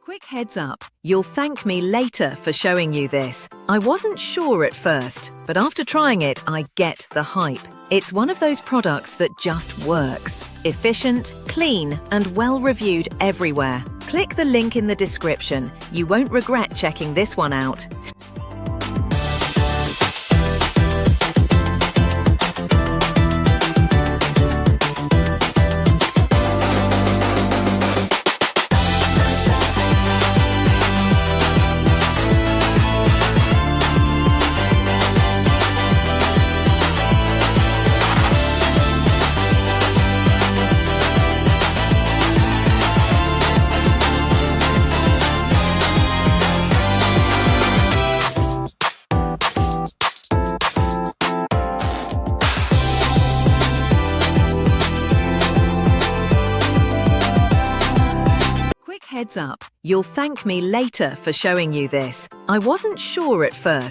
Quick heads up, you'll thank me later for showing you this. I wasn't sure at first, but after trying it, I get the hype. It's one of those products that just works. Efficient, clean, and well-reviewed everywhere. Click the link in the description. You won't regret checking this one out. Heads up, you'll thank me later for showing you this. I wasn't sure at first,